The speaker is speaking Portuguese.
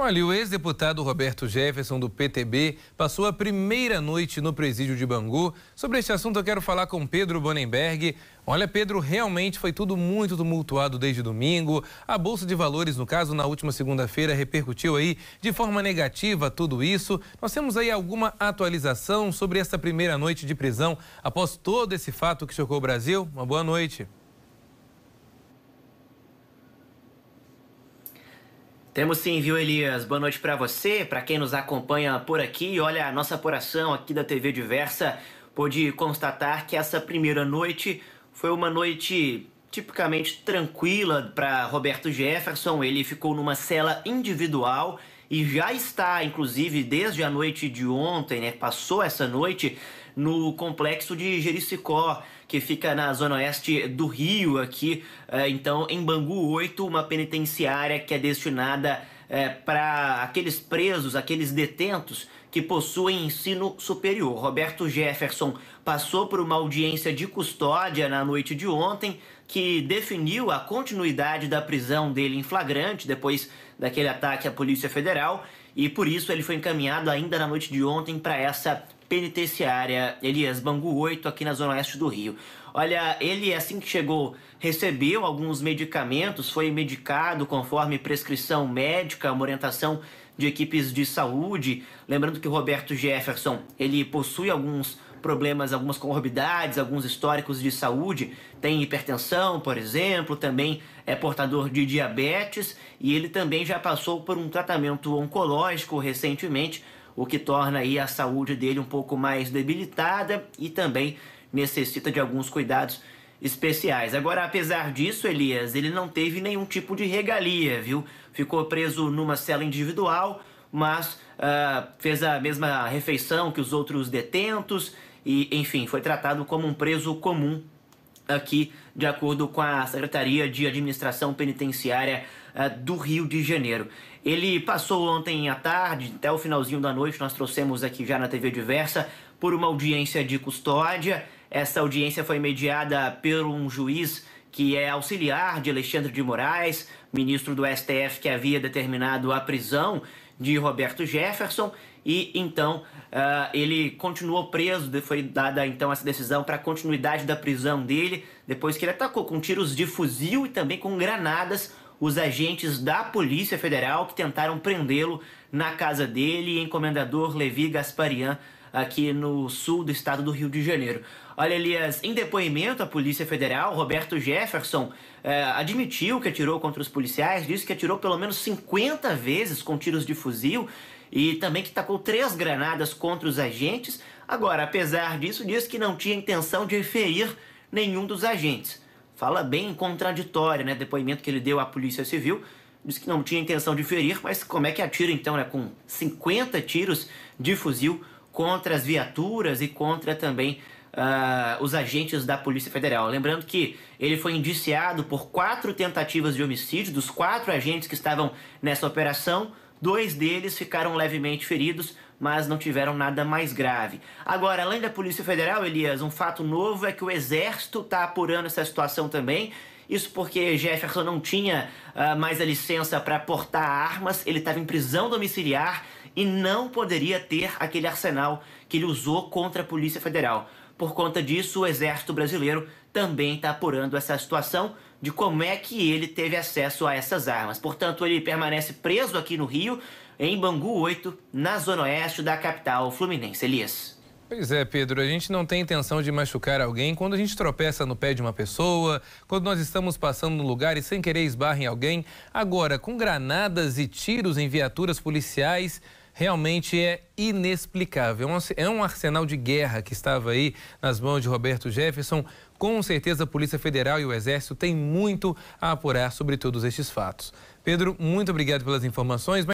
Olha, o ex-deputado Roberto Jefferson, do PTB, passou a primeira noite no presídio de Bangu. Sobre este assunto eu quero falar com Pedro Bonenberg. Olha, Pedro, realmente foi tudo muito tumultuado desde domingo. A Bolsa de Valores, no caso, na última segunda-feira, repercutiu aí de forma negativa tudo isso. Nós temos aí alguma atualização sobre essa primeira noite de prisão após todo esse fato que chocou o Brasil? Uma boa noite. Temos sim, viu, Elias? Boa noite para você, para quem nos acompanha por aqui. Olha, a nossa apuração aqui da TV Diversa pôde constatar que essa primeira noite foi uma noite tipicamente tranquila para Roberto Jefferson. Ele ficou numa cela individual e já está, inclusive, desde a noite de ontem, né? Passou essa noite no complexo de Jericicó, que fica na zona oeste do Rio, aqui, então, em Bangu 8, uma penitenciária que é destinada para aqueles presos, aqueles detentos que possuem ensino superior. Roberto Jefferson passou por uma audiência de custódia na noite de ontem, que definiu a continuidade da prisão dele em flagrante, depois daquele ataque à Polícia Federal, e por isso ele foi encaminhado ainda na noite de ontem para essa penitenciária, Elias, Bangu 8, aqui na zona oeste do Rio. Olha, ele, assim que chegou, recebeu alguns medicamentos, foi medicado conforme prescrição médica, uma orientação de equipes de saúde. Lembrando que o Roberto Jefferson, ele possui alguns problemas, algumas comorbidades, alguns históricos de saúde, tem hipertensão, por exemplo, também é portador de diabetes e ele também já passou por um tratamento oncológico recentemente, o que torna aí a saúde dele um pouco mais debilitada e também necessita de alguns cuidados especiais. Agora, apesar disso, Elias, ele não teve nenhum tipo de regalia, viu? Ficou preso numa cela individual, mas fez a mesma refeição que os outros detentos e, enfim, foi tratado como um preso comum aqui, de acordo com a Secretaria de Administração Penitenciária do Rio de Janeiro. Ele passou ontem à tarde, até o finalzinho da noite, nós trouxemos aqui já na TV Diversa, por uma audiência de custódia. Essa audiência foi mediada por um juiz que é auxiliar de Alexandre de Moraes, ministro do STF, que havia determinado a prisão de Roberto Jefferson, e então ele continuou preso. Foi dada então essa decisão para a continuidade da prisão dele, depois que ele atacou com tiros de fuzil e também com granadas os agentes da Polícia Federal que tentaram prendê-lo na casa dele, em Comendador Levi Gasparian, aqui no sul do estado do Rio de Janeiro. Olha, Elias, em depoimento à Polícia Federal, Roberto Jefferson admitiu que atirou contra os policiais, disse que atirou pelo menos 50 vezes com tiros de fuzil e também que tacou 3 granadas contra os agentes. Agora, apesar disso, disse que não tinha intenção de ferir nenhum dos agentes. Fala bem contraditório, né? Depoimento que ele deu à Polícia Civil. Diz que não tinha intenção de ferir, mas como é que atira então, né? Com 50 tiros de fuzil contra as viaturas e contra também os agentes da Polícia Federal. Lembrando que ele foi indiciado por 4 tentativas de homicídio dos 4 agentes que estavam nessa operação. 2 deles ficaram levemente feridos, mas não tiveram nada mais grave. Agora, além da Polícia Federal, Elias, um fato novo é que o Exército está apurando essa situação também. Isso porque Jefferson não tinha mais a licença para portar armas, ele estava em prisão domiciliar e não poderia ter aquele arsenal que ele usou contra a Polícia Federal. Por conta disso, o Exército Brasileiro também está apurando essa situação de como é que ele teve acesso a essas armas. Portanto, ele permanece preso aqui no Rio, em Bangu 8, na zona oeste da capital fluminense. Elias. Pois é, Pedro, a gente não tem intenção de machucar alguém quando a gente tropeça no pé de uma pessoa, quando nós estamos passando no lugar e sem querer esbarra em alguém. Agora, com granadas e tiros em viaturas policiais, realmente é inexplicável. É um arsenal de guerra que estava aí nas mãos de Roberto Jefferson. Com certeza a Polícia Federal e o Exército têm muito a apurar sobre todos estes fatos. Pedro, muito obrigado pelas informações.